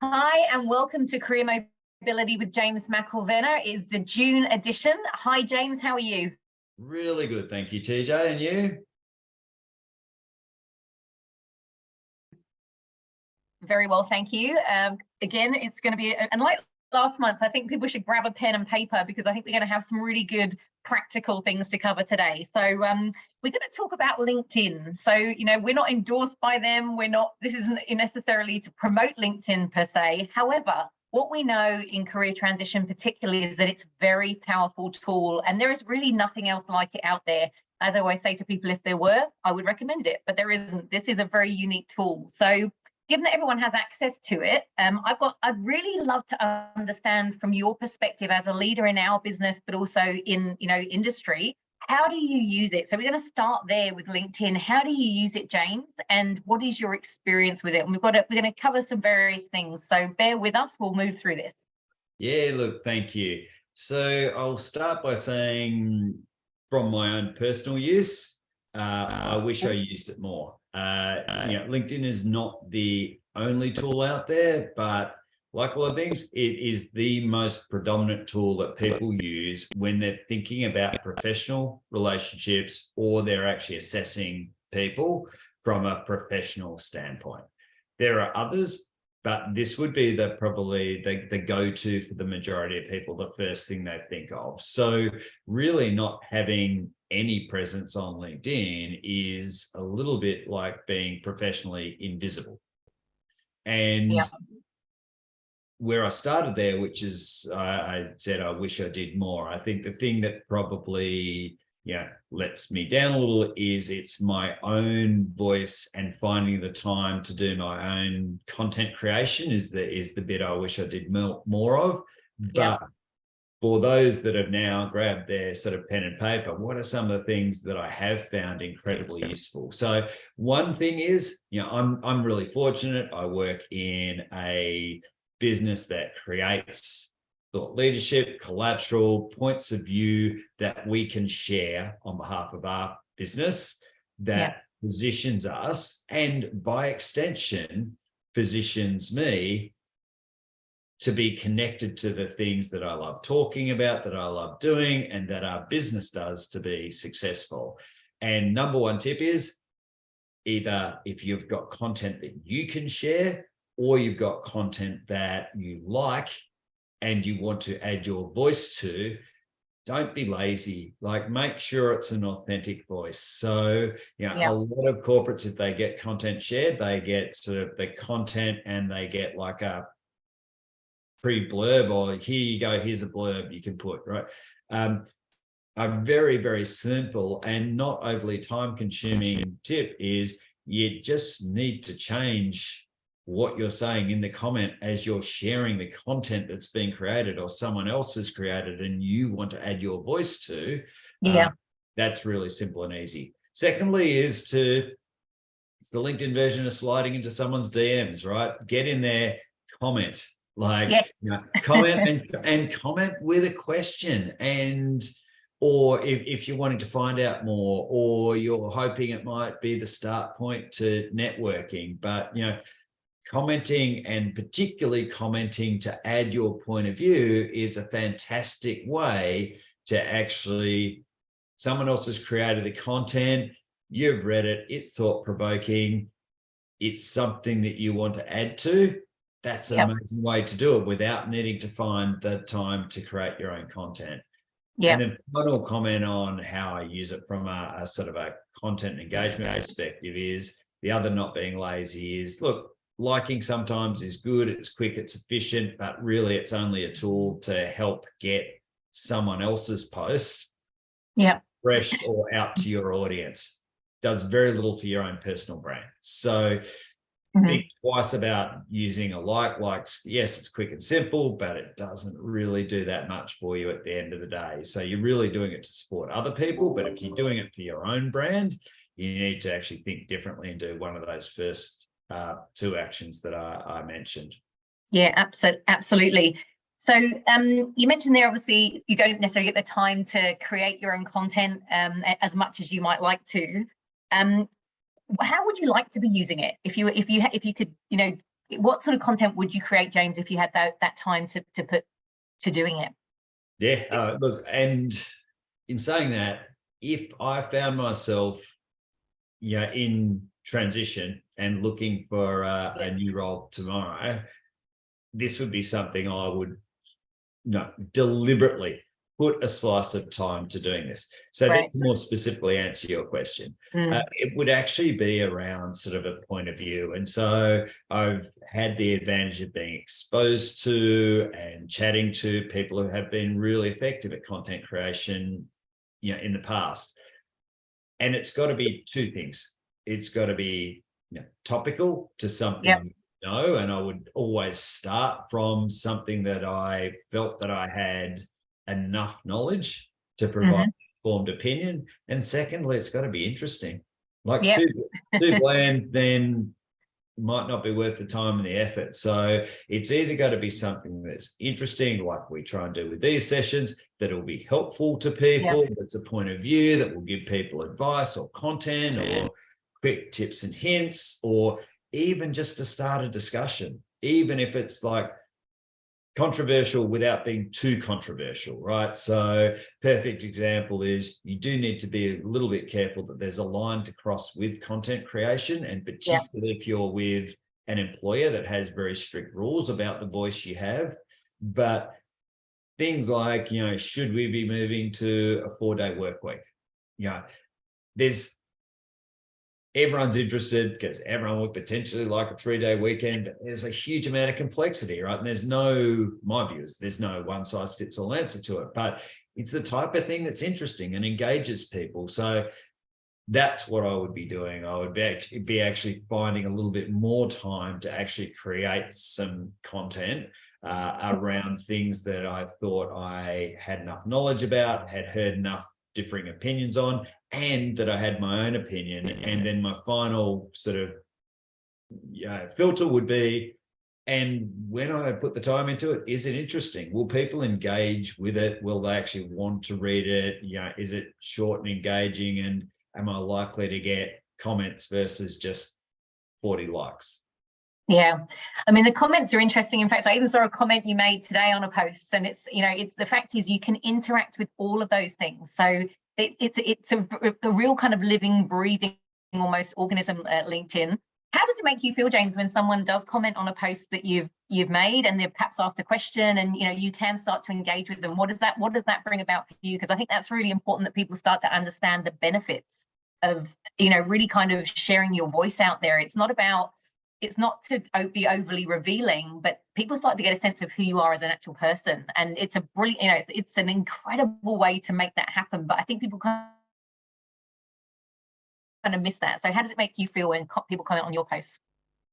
Hi, and welcome to Career Mobility with James Mcilvena. It's the June edition. Hi, James, how are you? Really good, thank you, TJ. And you? Very well, thank you. Again, it's going to be, and like last month, I think people should grab a pen and paper because I think we're going to have some really good practical things to cover today. So we're going to talk about LinkedIn. So, we're not endorsed by them. This isn't necessarily to promote LinkedIn per se. However, what we know in career transition particularly is that it's a very powerful tool, and there is really nothing else like it out there. As I always say to people, if there were, I would recommend it, but there isn't. This is a very unique tool. So given that everyone has access to it, I'd really love to understand from your perspective as a leader in our business, but also in industry, how do you use it? So we're going to start there with LinkedIn. How do you use it, James? And what is your experience with it? And we're going to cover some various things. So bear with us. We'll move through this. Yeah, look, thank you. So I'll start by saying from my own personal use, I wish I used it more. LinkedIn is not the only tool out there, but like a lot of things, it is the most predominant tool that people use when they're thinking about professional relationships or they're actually assessing people from a professional standpoint. There are others, but this would be probably the go-to for the majority of people, the first thing they think of. So really not having any presence on LinkedIn is a little bit like being professionally invisible. And where I started there, which is I said I wish I did more. I think the thing that probably lets me down a little is it's my own voice, and finding the time to do my own content creation is the bit I wish I did more of. But for those that have now grabbed their sort of pen and paper, what are some of the things that I have found incredibly useful? So one thing is, I'm really fortunate. I work in a business that creates thought leadership, collateral, points of view that we can share on behalf of our business that positions us, and by extension, positions me to be connected to the things that I love talking about, that I love doing, and that our business does to be successful. And number one tip is either if you've got content that you can share, or you've got content that you like and you want to add your voice to, don't be lazy. Like, make sure it's an authentic voice. So, a lot of corporates, if they get content shared, they get sort of the content and they get like a pre-blurb, or here you go, here's a blurb you can put, right? A very, very simple and not overly time-consuming tip is you just need to change what you're saying in the comment as you're sharing the content that's being created or someone else has created and you want to add your voice to. That's really simple and easy. Secondly is it's the LinkedIn version of sliding into someone's DMs, right? Get in there, comment. Comment and comment with a question, or if you're wanting to find out more, or you're hoping it might be the start point to networking. But commenting, and particularly commenting to add your point of view, is a fantastic way to actually, someone else has created the content, you've read it, it's thought-provoking, it's something that you want to add to. That's an amazing way to do it without needing to find the time to create your own content. And then final comment on how I use it from a sort of a content engagement perspective is, the other not being lazy is, look, liking sometimes is good, it's quick, it's efficient, but really it's only a tool to help get someone else's post fresh or out to your audience. Does very little for your own personal brand. So think twice about using a likes. Yes, it's quick and simple, but it doesn't really do that much for you at the end of the day. So you're really doing it to support other people, but if you're doing it for your own brand, you need to actually think differently and do one of those first two actions that I mentioned. Yeah, absolutely. So you mentioned there, obviously, you don't necessarily get the time to create your own content as much as you might like to. How would you like to be using it? If you could, what sort of content would you create, James, if you had that time to put to doing it? Yeah, look, and in saying that, if I found myself, in transition and looking for a new role tomorrow, this would be something I would deliberately put a slice of time to doing this. So Right. to more specifically answer your question, it would actually be around sort of a point of view. And so I've had the advantage of being exposed to and chatting to people who have been really effective at content creation, in the past. And it's got to be two things. It's got to be topical to something and I would always start from something that I felt that I had enough knowledge to provide informed opinion. And secondly, it's got to be interesting. Like too bland, then might not be worth the time and the effort. So it's either got to be something that's interesting, like we try and do with these sessions, that will be helpful to people, that's a point of view that will give people advice or content or quick tips and hints, or even just to start a discussion, even if it's like controversial without being too controversial, right? So perfect example is you do need to be a little bit careful that there's a line to cross with content creation, and particularly if you're with an employer that has very strict rules about the voice you have. But things like, should we be moving to a 4-day work week? Everyone's interested because everyone would potentially like a 3-day weekend, but there's a huge amount of complexity, right? And there's no one size fits all answer to it, but it's the type of thing that's interesting and engages people. So that's what I would be doing. I would be actually finding a little bit more time to actually create some content around things that I thought I had enough knowledge about, had heard enough differing opinions on, and that I had my own opinion. And then my final sort of filter would be, and when I put the time into it, is it interesting? Will people engage with it? Will they actually want to read it? Is it short and engaging? And am I likely to get comments versus just 40 likes? Yeah, I mean, the comments are interesting. In fact, I even saw a comment you made today on a post, and it's the fact is you can interact with all of those things. So it's a real kind of living, breathing, almost organism, LinkedIn. How does it make you feel, James, when someone does comment on a post that you've made and they've perhaps asked a question, and you can start to engage with them? What does that bring about for you? Because I think that's really important, that people start to understand the benefits of really kind of sharing your voice out there. It's not to be overly revealing, but people start to get a sense of who you are as an actual person. And it's a brilliant, it's an incredible way to make that happen. But I think people kind of miss that. So how does it make you feel when people comment on your posts?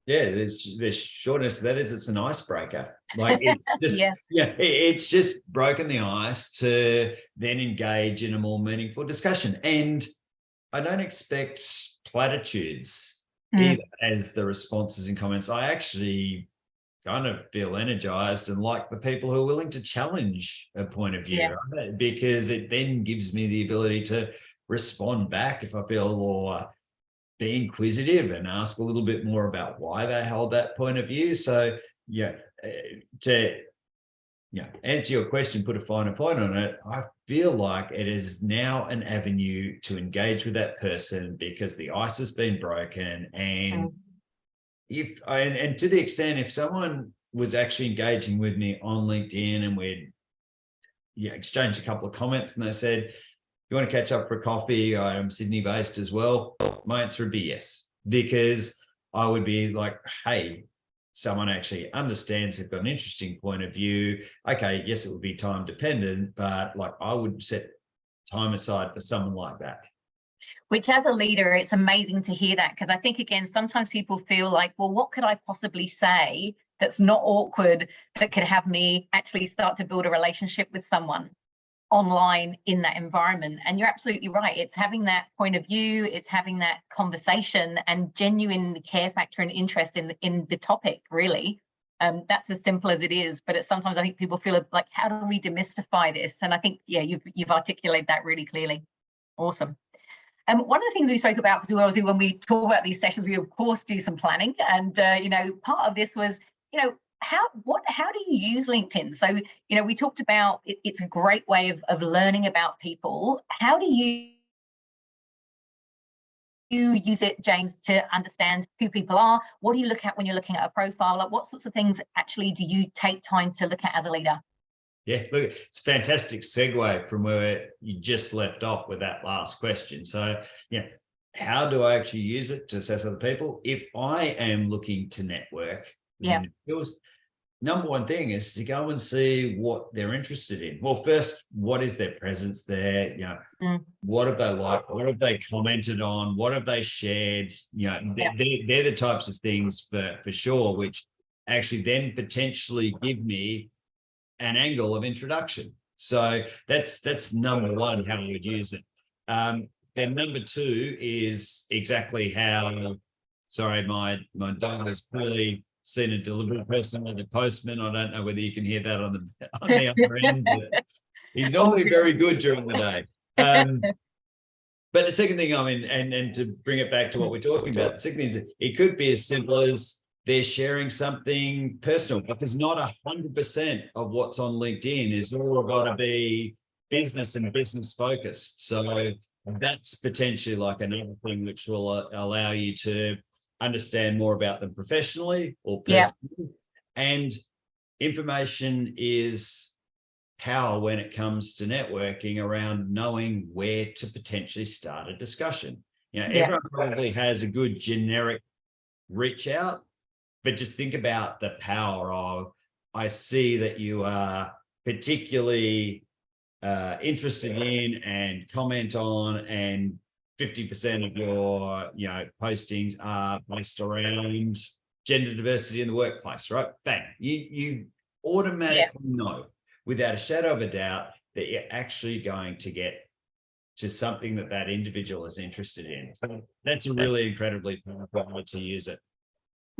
Yeah, there's shortness. That is, it's an icebreaker. Like it's just, it's just broken the ice to then engage in a more meaningful discussion. And I don't expect platitudes either as the responses and comments. I actually kind of feel energized and like the people who are willing to challenge a point of view, right? Because it then gives me the ability to respond back if I feel, or be inquisitive and ask a little bit more about why they hold that point of view. So to answer your question, put a finer point on it, I feel like it is now an avenue to engage with that person because the ice has been broken. And and to the extent, if someone was actually engaging with me on LinkedIn and we'd exchanged a couple of comments and they said, you want to catch up for a coffee? I'm Sydney based as well. My answer would be yes, because I would be like, hey, someone actually understands, they've got an interesting point of view. Okay, yes, it would be time dependent, but like I would set time aside for someone like that. Which, as a leader, it's amazing to hear that, because I think, again, sometimes people feel like, well, what could I possibly say that's not awkward, that could have me actually start to build a relationship with someone online in that environment? And you're absolutely right. It's having that point of view, it's having that conversation and genuine care factor and interest in the topic, really. That's as simple as it is. But sometimes I think people feel like, how do we demystify this? And I think, you've articulated that really clearly. Awesome. One of the things we spoke about, because obviously when we talk about these sessions, we of course do some planning, and part of this was, how do you use LinkedIn? So we talked about it's a great way of learning about people. How do you use it, James, to understand who people are? What do you look at when you're looking at a profile? Like, what sorts of things actually do you take time to look at as a leader? Yeah, look, it's a fantastic segue from where you just left off with that last question. So, how do I actually use it to assess other people? If I am looking to network, number one thing is to go and see what they're interested in. Well, first, what is their presence there? What have they liked? What have they commented on? What have they shared? They're the types of things for sure, which actually then potentially give me an angle of introduction. So that's number one, how I would use it. Then number two is exactly how, sorry, my dog has clearly seen a delivery person or the postman. I don't know whether you can hear that on the other end, but he's normally very good during the day. But the second thing, and to bring it back to what we're talking about, the second thing is it could be as simple as they're sharing something personal, because not 100% of what's on LinkedIn is all got to be business and business focused. So that's potentially like another thing which will allow you to understand more about them professionally or personally. And information is power when it comes to networking, around knowing where to potentially start a discussion. Everyone probably has a good generic reach out, but just think about the power of, I see that you are particularly interested in and comment on, and 50% of your postings are based around gender diversity in the workplace, right? Bang, you automatically know without a shadow of a doubt that you're actually going to get to something that individual is interested in. So that's a really incredibly powerful way to use it.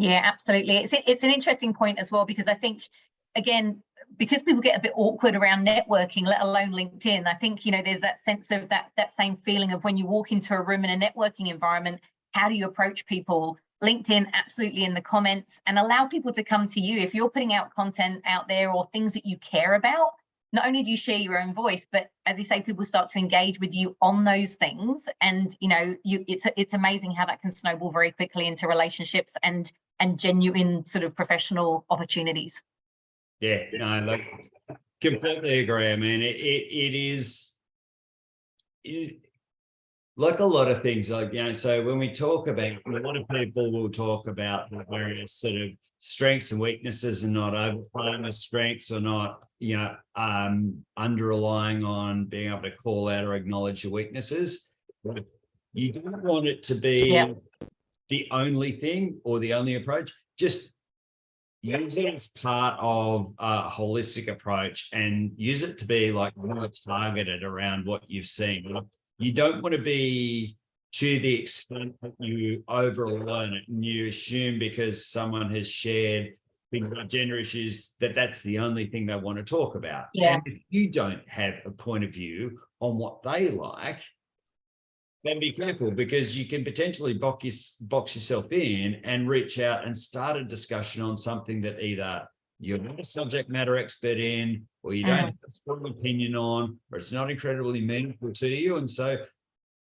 Yeah, absolutely. It's an interesting point as well, because I think, again, because people get a bit awkward around networking, let alone LinkedIn, I think, there's that sense of that same feeling of when you walk into a room in a networking environment, how do you approach people? LinkedIn, absolutely, in the comments, and allow people to come to you. If you're putting out content out there or things that you care about, not only do you share your own voice, but as you say, people start to engage with you on those things. And, it's amazing how that can snowball very quickly into relationships and genuine sort of professional opportunities. Yeah, no, look, completely agree. I mean, it is like a lot of things, like, so when we talk about, a lot of people will talk about the various sort of strengths and weaknesses, and not overplaying the strengths, or not, under-relying on being able to call out or acknowledge your weaknesses. But you don't want it to be the only thing or the only approach. Just use it as part of a holistic approach, and use it to be like more targeted around what you've seen. You don't want to be to the extent that you overlearn it and you assume because someone has shared things about gender issues that that's the only thing they want to talk about. And if you don't have a point of view on what they like, then be careful, because you can potentially box yourself in and reach out and start a discussion on something that either you're not a subject matter expert in, or you don't have a strong opinion on, or it's not incredibly meaningful to you. And so,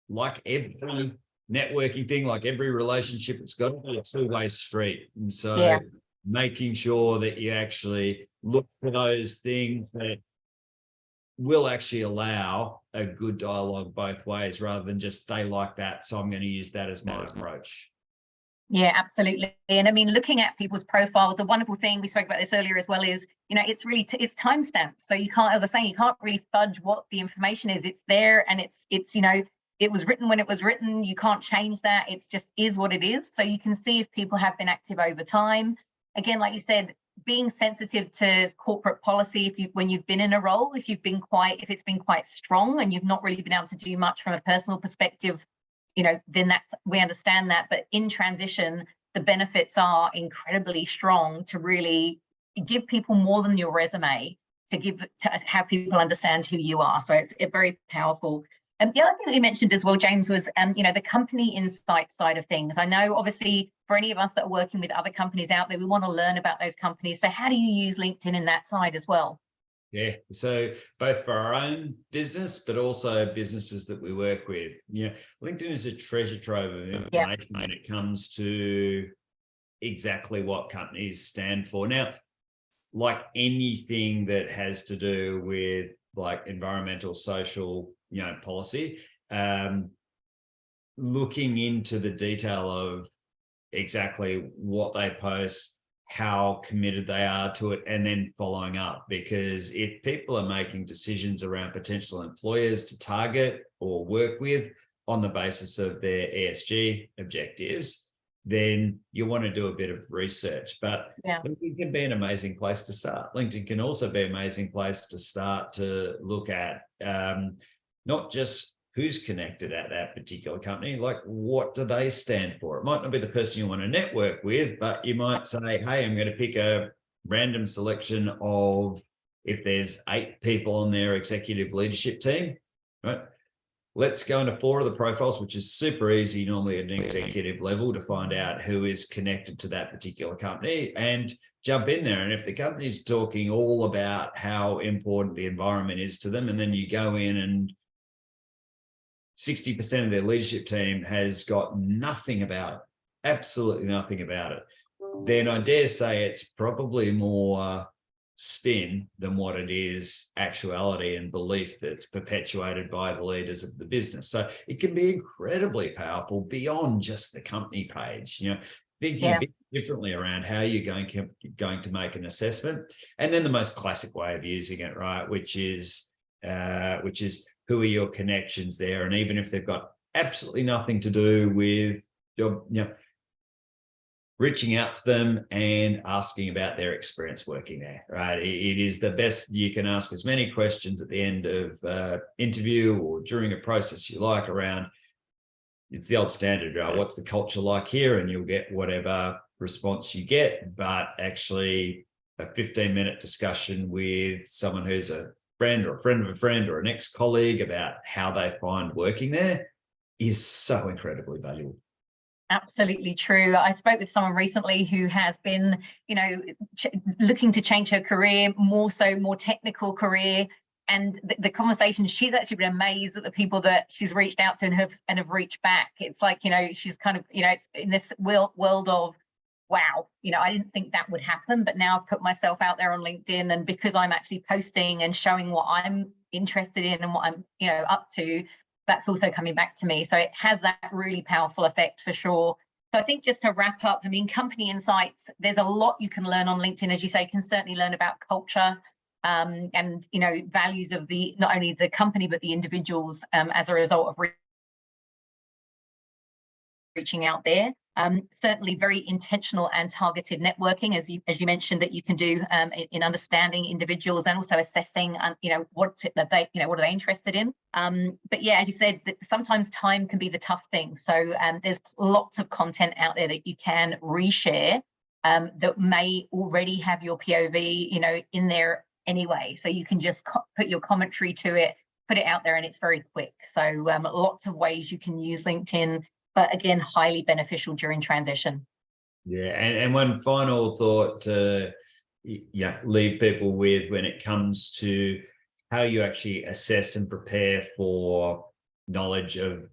like every networking thing, like every relationship, it's got to be a two-way street. And so making sure that you actually look for those things that will actually allow a good dialogue both ways, rather than just they like that, so I'm going to use that as my approach. Yeah, absolutely. And I mean, looking at people's profiles, a wonderful thing, we spoke about this earlier as well, is, it's really, it's timestamped. So you can't, as I was saying, you can't really fudge what the information is. It's there, and it's, it was written when it was written. You can't change that. It's just is what it is. So you can see if people have been active over time. Again, like you said, being sensitive to corporate policy, when you've been in a role, if it's been quite strong and you've not really been able to do much from a personal perspective, then we understand that. But in transition, the benefits are incredibly strong to really give people more than your resume, to have people understand who you are. So it's very powerful. And the other thing that you mentioned as well, James, was the company insight side of things. I know, obviously, for any of us that are working with other companies out there, we want to learn about those companies. So how do you use LinkedIn in that side as well? Yeah, so both for our own business, but also businesses that we work with. LinkedIn is a treasure trove of information when it comes to exactly what companies stand for. Now, like anything that has to do with like environmental, social, policy, looking into the detail of exactly what they post, how committed they are to it, and then following up. Because if people are making decisions around potential employers to target or work with on the basis of their ESG objectives, then you want to do a bit of research. But LinkedIn can be an amazing place to start. LinkedIn can also be an amazing place to start to look at not just who's connected at that particular company, like what do they stand for? It might not be the person you want to network with, but you might say, hey, I'm going to pick a random selection of, if there's 8 people on their executive leadership team, right? Let's go into 4 of the profiles, which is super easy normally at an executive level to find out who is connected to that particular company, and jump in there. And if the company's talking all about how important the environment is to them, and then you go in and 60% of their leadership team has got nothing about it, absolutely nothing about it, then I dare say it's probably more spin than what it is actuality and belief that's perpetuated by the leaders of the business. So it can be incredibly powerful beyond just the company page, thinking a bit differently around how you're going to make an assessment. And then the most classic way of using it, right, which is who are your connections there? And even if they've got absolutely nothing to do with your, reaching out to them and asking about their experience working there, right? It is the best. You can ask as many questions at the end of interview or during a process you like around, it's the old standard, right? What's the culture like here? And you'll get whatever response you get, but actually a 15-minute discussion with someone who's a friend or a friend of a friend or an ex-colleague about how they find working there is so incredibly valuable. Absolutely true. I spoke with someone recently who has been, looking to change her career, more technical career. And the conversation, she's actually been amazed at the people that she's reached out to and have reached back. It's like, she's kind of, it's in this world of, wow, I didn't think that would happen, but now I've put myself out there on LinkedIn, and because I'm actually posting and showing what I'm interested in and what I'm, up to, that's also coming back to me. So it has that really powerful effect for sure. So I think just to wrap up, company insights, there's a lot you can learn on LinkedIn. As you say, you can certainly learn about culture and, values of not only the company, but the individuals as a result of reaching out there. Certainly very intentional and targeted networking, as you mentioned, that you can do in understanding individuals and also assessing, what are they interested in. But yeah, as you said, that sometimes time can be the tough thing. So there's lots of content out there that you can reshare that may already have your POV, in there anyway. So you can just put your commentary to it, put it out there, and it's very quick. So lots of ways you can use LinkedIn, but again, highly beneficial during transition. Yeah, and one final thought to leave people with when it comes to how you actually assess and prepare for knowledge of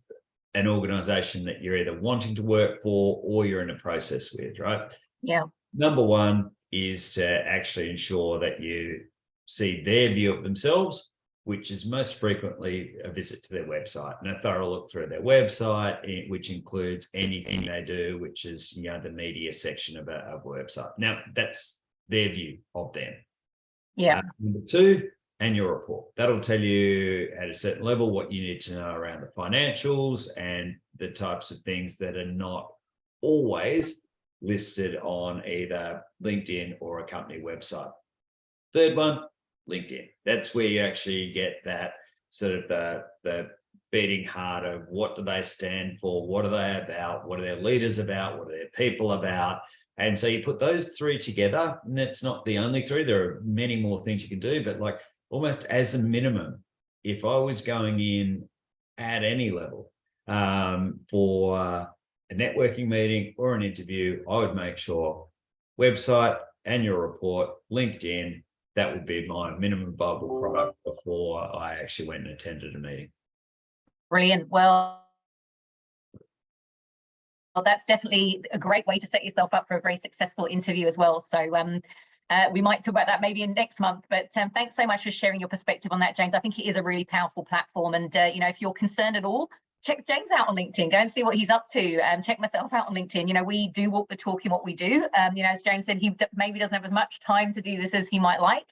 an organization that you're either wanting to work for or you're in a process with, right? Yeah. Number one is to actually ensure that you see their view of themselves, which is most frequently a visit to their website and a thorough look through their website, which includes anything they do, which is the media section of a website. Now, that's their view of them. Yeah. Number two, annual report. That'll tell you at a certain level what you need to know around the financials and the types of things that are not always listed on either LinkedIn or a company website. Third one, LinkedIn. That's where you actually get that sort of the beating heart of what do they stand for, what are they about, what are their leaders about, what are their people about. And so you put those 3 together, and that's not the only 3. There are many more things you can do, but like almost as a minimum, if I was going in at any level for a networking meeting or an interview, I would make sure website, annual report, LinkedIn, that would be my minimum viable product before I actually went and attended a meeting. Brilliant. Well, that's definitely a great way to set yourself up for a very successful interview as well. So we might talk about that maybe in next month, but thanks so much for sharing your perspective on that, James. I think it is a really powerful platform, and you know, if you're concerned at all, check James out on LinkedIn. Go and see what he's up to. Check myself out on LinkedIn. You know, we do walk the talk in what we do. You know, as James said, he maybe doesn't have as much time to do this as he might like.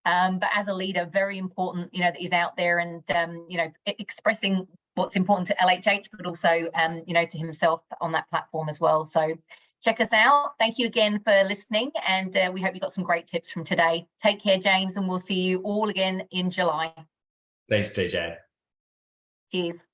But as a leader, very important, you know, that he's out there and, you know, expressing what's important to LHH, but also, you know, to himself on that platform as well. So check us out. Thank you again for listening. And we hope you got some great tips from today. Take care, James, and we'll see you all again in July. Thanks, TJ. Cheers.